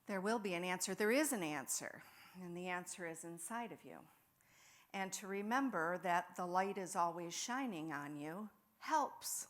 There will be an answer. There is an answer, and the answer is inside of you. And to remember that the light is always shining on you helps.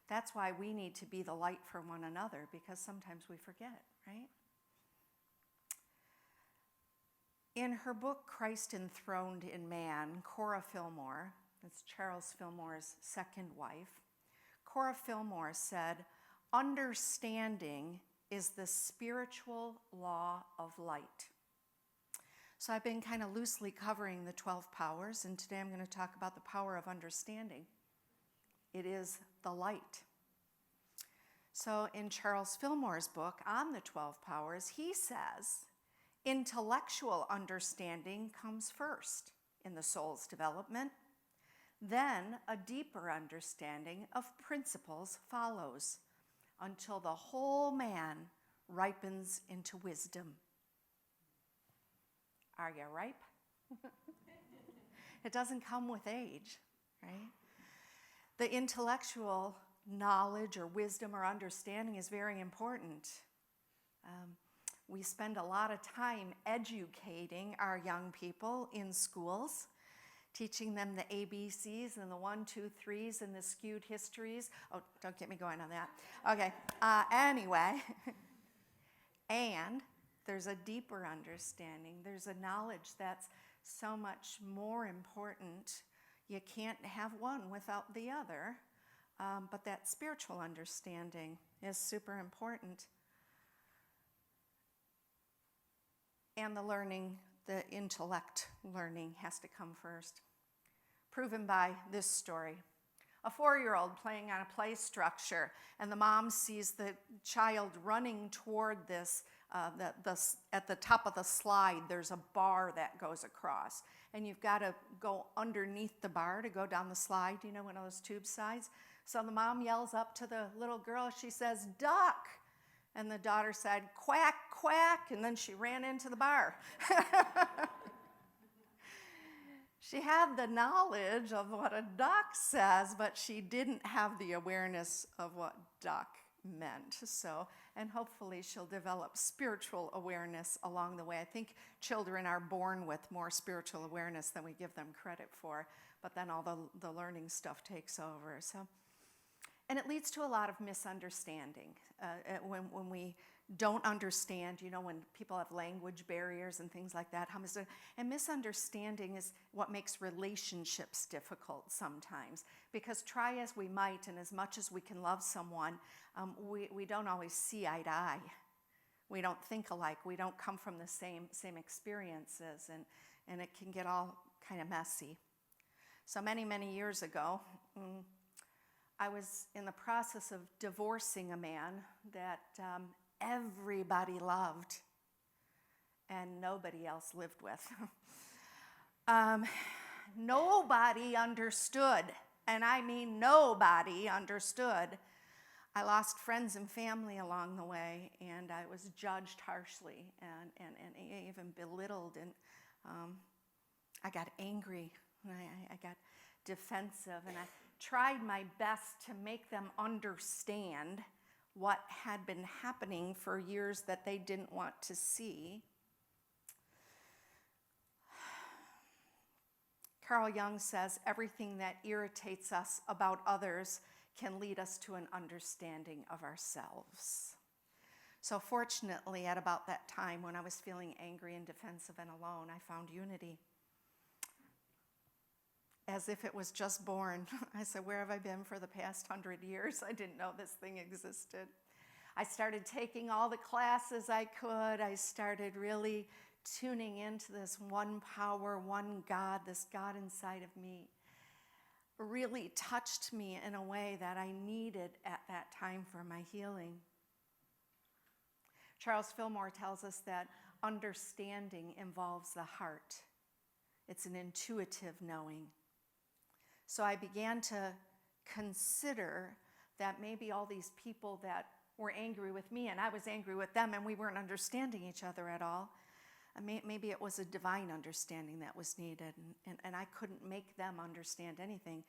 That's why we need to be the light for one another, because sometimes we forget, right? In her book, Christ Enthroned in Man, Cora Fillmore, that's Charles Fillmore's second wife, Cora Fillmore said, "Understanding is the spiritual law of light." So I've been kind of loosely covering the 12 powers, and today I'm going to talk about the power of understanding. It is the light. So in Charles Fillmore's book on the 12 powers, he says, intellectual understanding comes first in the soul's development. Then a deeper understanding of principles follows until the whole man ripens into wisdom. Are you ripe? It doesn't come with age, right? The intellectual knowledge or wisdom or understanding is very important. We spend a lot of time educating our young people in schools, teaching them the ABCs and the 1, 2, 3s and the skewed histories. Oh, don't get me going on that. Okay, anyway. And there's a deeper understanding. There's a knowledge that's so much more important. You can't have one without the other. But that spiritual understanding is super important. And the learning, the intellect learning has to come first. Proven by this story. A 4-year-old playing on a play structure, and the mom sees the child running toward this, at the top of the slide, there's a bar that goes across. And you've got to go underneath the bar to go down the slide, you know, one of those tube slides. So the mom yells up to the little girl, she says, "Duck!" And the daughter said, "Quack, quack," and then she ran into the bar. She had the knowledge of what a duck says, but she didn't have the awareness of what duck meant. So, and hopefully she'll develop spiritual awareness along the way. I think children are born with more spiritual awareness than we give them credit for, but then all the learning stuff takes over. So, and it leads to a lot of misunderstanding. When we don't understand, you know, when people have language barriers and things like that, and misunderstanding is what makes relationships difficult sometimes. Because try as we might, and as much as we can love someone, we don't always see eye to eye. We don't think alike. We don't come from the same experiences, and it can get all kind of messy. So many years ago, I was in the process of divorcing a man that everybody loved and nobody else lived with. Nobody understood, and I mean nobody understood. I lost friends and family along the way, and I was judged harshly and even belittled, and I got angry, and I got defensive, and I tried my best to make them understand what had been happening for years that they didn't want to see. Carl Jung says everything that irritates us about others can lead us to an understanding of ourselves. So fortunately, at about that time when I was feeling angry and defensive and alone, I found unity. As if it was just born. I said, where have I been for the past 100 years? I didn't know this thing existed. I started taking all the classes I could. I started really tuning into this one power, one God, this God inside of me. Really touched me in a way that I needed at that time for my healing. Charles Fillmore tells us that understanding involves the heart. It's an intuitive knowing. So I began to consider that maybe all these people that were angry with me and I was angry with them and we weren't understanding each other at all. Maybe it was a divine understanding that was needed, and I couldn't make them understand anything.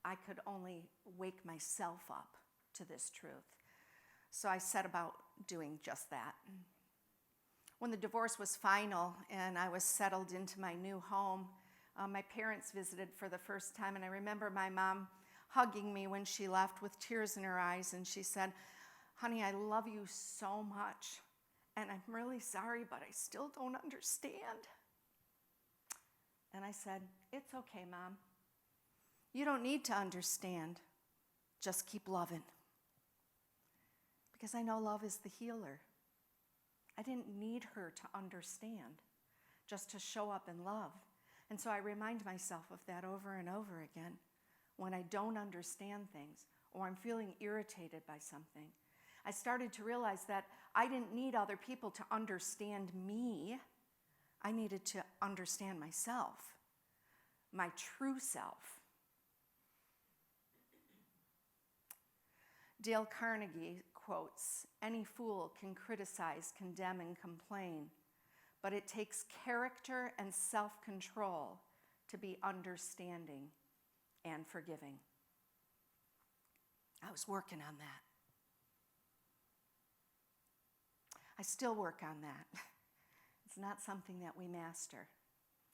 I could only wake myself up to this truth. So I set about doing just that. When the divorce was final and I was settled into my new home, my parents visited for the first time, and I remember my mom hugging me when she left with tears in her eyes, and she said, "Honey, I love you so much, and I'm really sorry, but I still don't understand." And I said, "It's okay, Mom. You don't need to understand. Just keep loving." Because I know love is the healer. I didn't need her to understand, just to show up in love. And so I remind myself of that over and over again. When I don't understand things, or I'm feeling irritated by something, I started to realize that I didn't need other people to understand me. I needed to understand myself, my true self. Dale Carnegie quotes, "Any fool can criticize, condemn, and complain, but it takes character and self-control to be understanding and forgiving." I was working on that. I still work on that. It's not something that we master.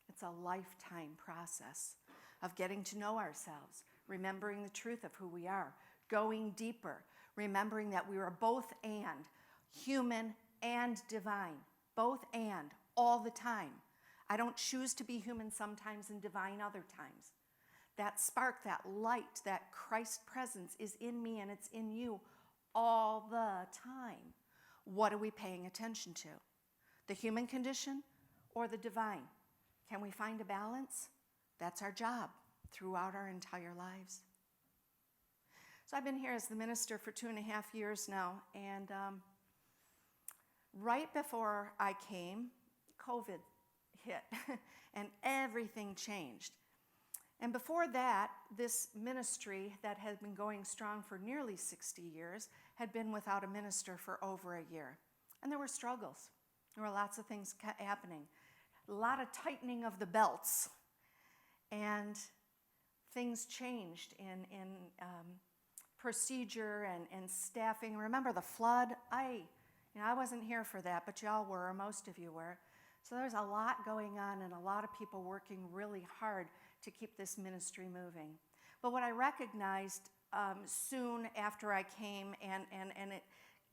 It's a lifetime process of getting to know ourselves, remembering the truth of who we are, going deeper, remembering that we are both and, human and divine, both and, all the time. I don't choose to be human sometimes and divine other times. That spark, that light, that Christ presence is in me and it's in you all the time. What are we paying attention to? The human condition or the divine? Can we find a balance? That's our job throughout our entire lives. So I've been here as the minister for 2.5 years now, and right before I came, COVID hit and everything changed. And before that, this ministry that had been going strong for nearly 60 years had been without a minister for over a year. And there were struggles. There were lots of things happening. A lot of tightening of the belts. And things changed in procedure and staffing. Remember the flood? I wasn't here for that, but y'all were, or most of you were. So there's a lot going on and a lot of people working really hard to keep this ministry moving. But what I recognized soon after I came, and it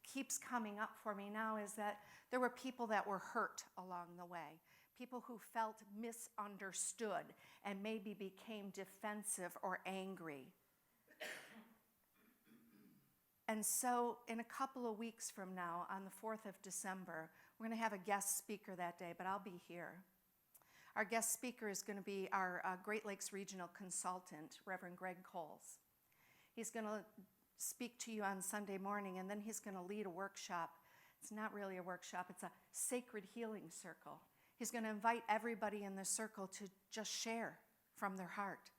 keeps coming up for me now, is that there were people that were hurt along the way. People who felt misunderstood and maybe became defensive or angry. And so in a couple of weeks from now, on the 4th of December, we're going to have a guest speaker that day, but I'll be here. Our guest speaker is going to be our Great Lakes Regional Consultant, Reverend Greg Coles. He's going to speak to you on Sunday morning, and then he's going to lead a workshop. It's not really a workshop, it's a sacred healing circle. He's going to invite everybody in the circle to just share from their heart.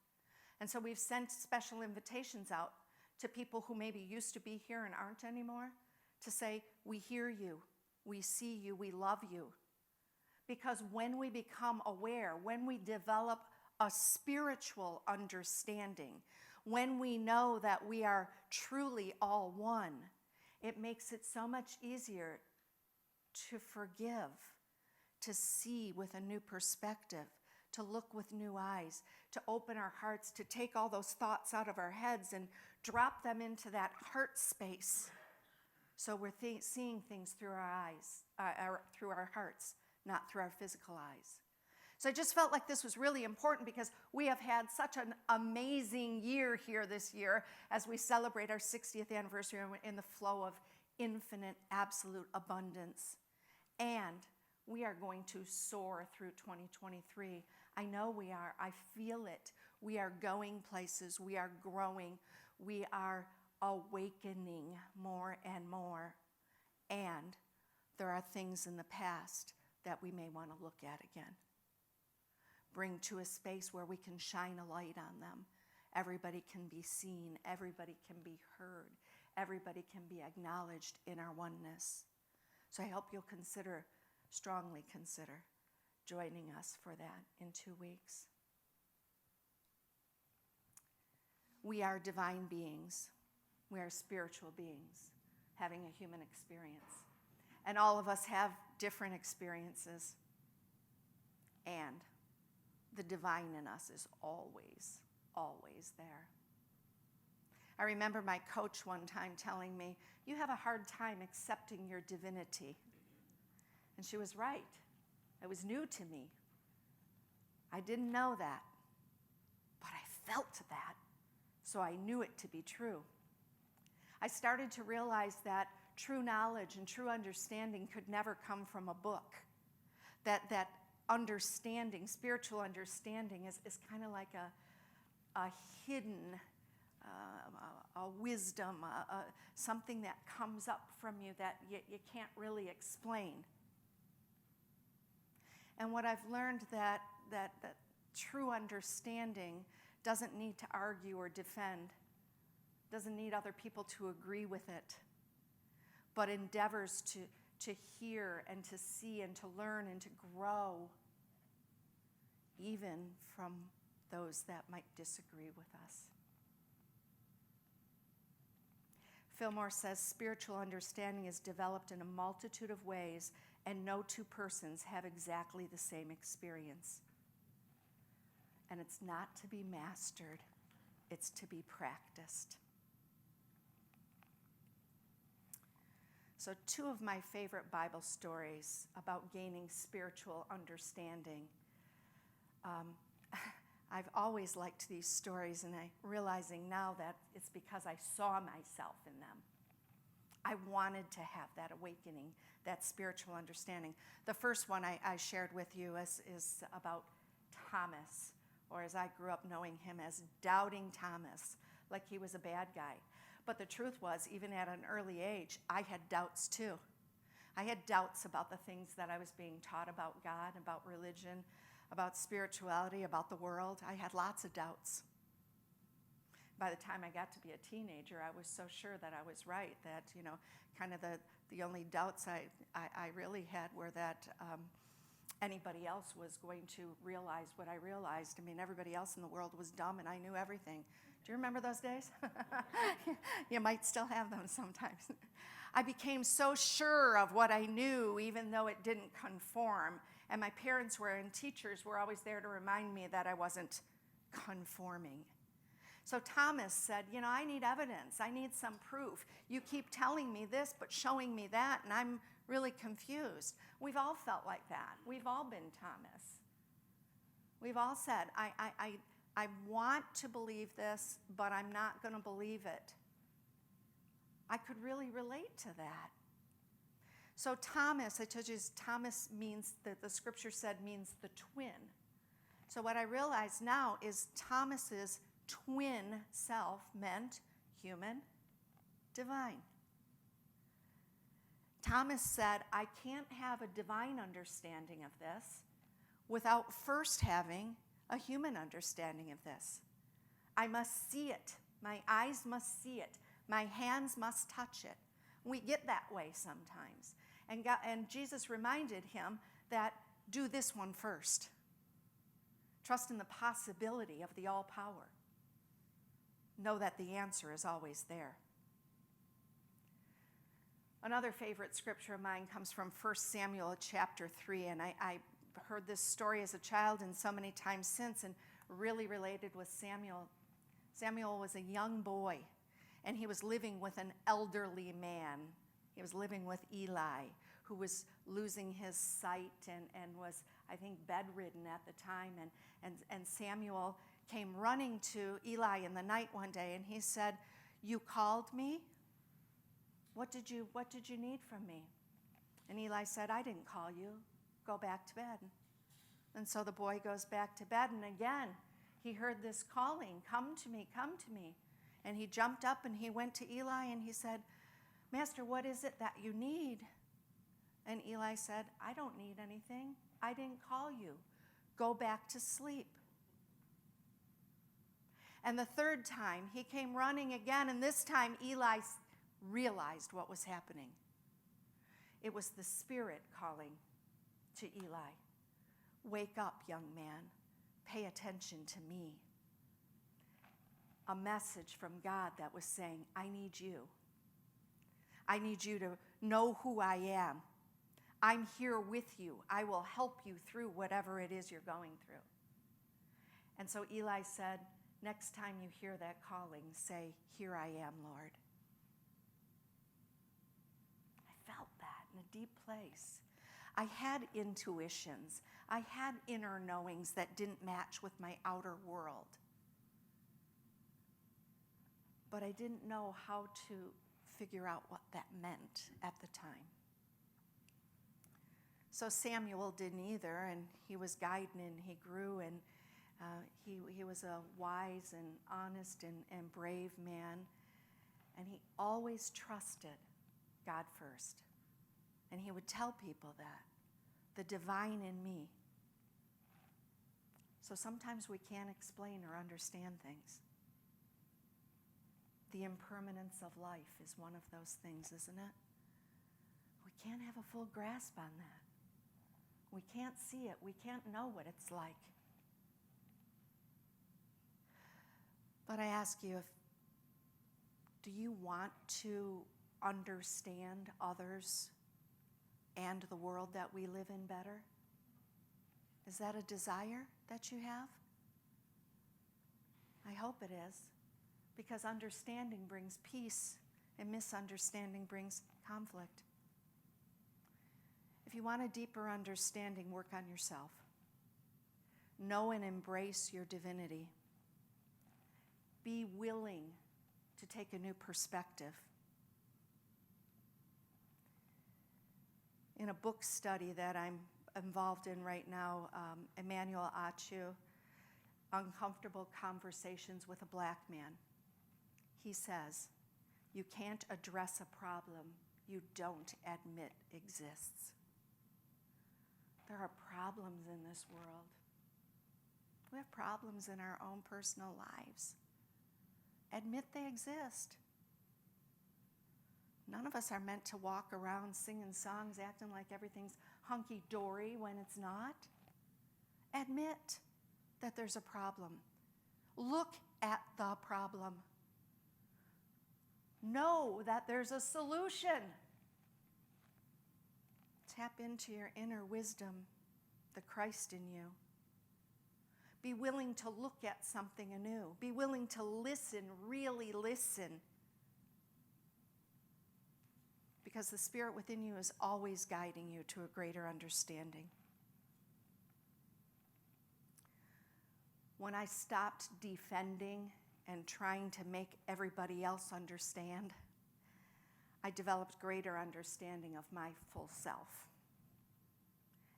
And so we've sent special invitations out to people who maybe used to be here and aren't anymore, to say, we hear you, we see you, we love you. Because when we become aware, when we develop a spiritual understanding, when we know that we are truly all one, it makes it so much easier to forgive, to see with a new perspective, to look with new eyes, to open our hearts, to take all those thoughts out of our heads and drop them into that heart space. So we're seeing things through our eyes, through our hearts, not through our physical eyes. So I just felt like this was really important because we have had such an amazing year here this year as we celebrate our 60th anniversary in the flow of infinite, absolute abundance. And we are going to soar through 2023. I know we are. I feel it. We are going places. We are growing. We are awakening more and more. And there are things in the past that we may want to look at again. Bring to a space where we can shine a light on them. Everybody can be seen. Everybody can be heard. Everybody can be acknowledged in our oneness. So I hope you'll strongly consider joining us for that in 2 weeks. We are divine beings. We are spiritual beings having a human experience. And all of us have different experiences. And the divine in us is always, always there. I remember my coach one time telling me, "You have a hard time accepting your divinity." And she was right. It was new to me. I didn't know that, but I felt that, so I knew it to be true. I started to realize that true knowledge and true understanding could never come from a book. That understanding, spiritual understanding, is kind of like a hidden a wisdom, something that comes up from you that you can't really explain. And what I've learned that true understanding doesn't need to argue or defend, doesn't need other people to agree with it, but endeavors to hear and to see and to learn and to grow, even from those that might disagree with us. Fillmore says, spiritual understanding is developed in a multitude of ways, and no two persons have exactly the same experience. And it's not to be mastered, it's to be practiced. So 2 of my favorite Bible stories about gaining spiritual understanding. I've always liked these stories, and I'm realizing now that it's because I saw myself in them. I wanted to have that awakening, that spiritual understanding. The first one I shared with you is about Thomas, or as I grew up knowing him as Doubting Thomas, like he was a bad guy. But the truth was, even at an early age, I had doubts too. I had doubts about the things that I was being taught about God, about religion, about spirituality, about the world. I had lots of doubts. By the time I got to be a teenager, I was so sure that I was right, that, kind of the only doubts I really had were that anybody else was going to realize what I realized. I mean, everybody else in the world was dumb and I knew everything. Do you remember those days? You might still have them sometimes. I became so sure of what I knew, even though it didn't conform. And my parents and teachers were always there to remind me that I wasn't conforming. So Thomas said, I need evidence. I need some proof. You keep telling me this, but showing me that, and I'm really confused. We've all felt like that. We've all been Thomas. We've all said, I want to believe this, but I'm not going to believe it. I could really relate to that. So Thomas, I told you, Thomas means, that the scripture said means the twin. So what I realize now is Thomas's twin self meant human, divine. Thomas said, I can't have a divine understanding of this without first having a human understanding of this. I must see it. My eyes must see it. My hands must touch it. We get that way sometimes. And Jesus reminded him that do this one first. Trust in the possibility of the all-power. Know that the answer is always there. Another favorite scripture of mine comes from 1 Samuel chapter 3, and I heard this story as a child and so many times since, and really related with Samuel. Samuel was a young boy, and he was living with an elderly man. He was living with Eli, who was losing his sight and was, I think, bedridden at the time. And Samuel came running to Eli in the night one day, and he said, "You called me? What did you need from me?" And Eli said, "I didn't call you. Go back to bed." And so the boy goes back to bed, and again, he heard this calling, "Come to me, come to me." And he jumped up and he went to Eli and he said, "Master, what is it that you need?" And Eli said, "I don't need anything. I didn't call you. Go back to sleep." And the third time, he came running again, and this time Eli realized what was happening. It was the Spirit calling to Eli. "Wake up, young man. Pay attention to me." A message from God that was saying, I need you. I need you to know who I am. I'm here with you. I will help you through whatever it is you're going through. And so Eli said, next time you hear that calling, say, here I am, Lord. I felt that in a deep place. I had intuitions. I had inner knowings that didn't match with my outer world. But I didn't know how to figure out what that meant at the time. So Samuel didn't either, and he was guiding and he grew, and he was a wise and honest and brave man, and he always trusted God first. And he would tell people that, the divine in me. So sometimes we can't explain or understand things. The impermanence of life is one of those things, isn't it? We can't have a full grasp on that. We can't see it. We can't know what it's like. But I ask you, do you want to understand others and the world that we live in better? Is that a desire that you have? I hope it is, because understanding brings peace and misunderstanding brings conflict. If you want a deeper understanding, work on yourself. Know and embrace your divinity. Be willing to take a new perspective. In a book study that I'm involved in right now, Emmanuel Achu, Uncomfortable Conversations with a Black Man, he says, you can't address a problem you don't admit exists. There are problems in this world. We have problems in our own personal lives. Admit they exist. None of us are meant to walk around singing songs, acting like everything's hunky-dory when it's not. Admit that there's a problem. Look at the problem. Know that there's a solution. Tap into your inner wisdom, the Christ in you. Be willing to look at something anew. Be willing to listen, really listen. Because the Spirit within you is always guiding you to a greater understanding. When I stopped defending and trying to make everybody else understand, I developed greater understanding of my full self.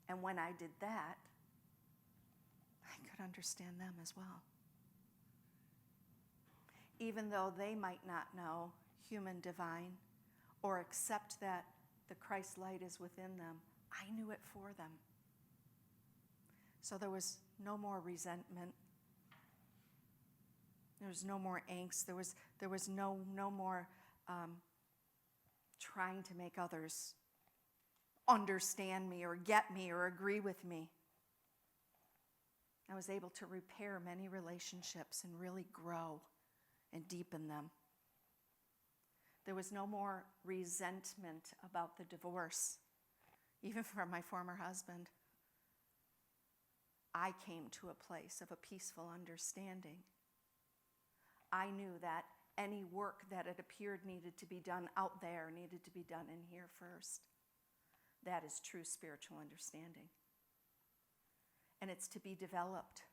And when I did that, I could understand them as well. Even though they might not know human divine or accept that the Christ light is within them, I knew it for them. So there was no more resentment. There was no more angst. There was no more trying to make others understand me or get me or agree with me. I was able to repair many relationships and really grow and deepen them. There was no more resentment about the divorce, even from my former husband. I came to a place of a peaceful understanding. I knew that any work that it appeared needed to be done out there needed to be done in here first. That is true spiritual understanding. And it's to be developed.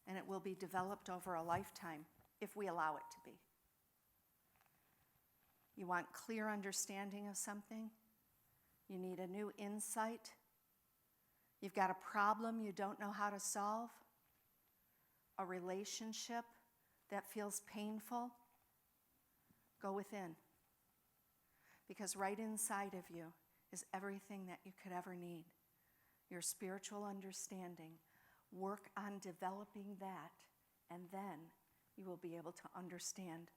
And it will be developed over a lifetime if we allow it to be. You want clear understanding of something? You need a new insight? You've got a problem you don't know how to solve? A relationship that feels painful? Go within. Because right inside of you is everything that you could ever need. Your spiritual understanding. Work on developing that, and then you will be able to understand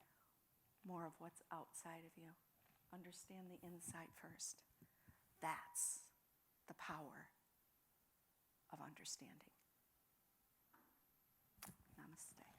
more of what's outside of you. Understand the inside first. That's the power of understanding. Namaste.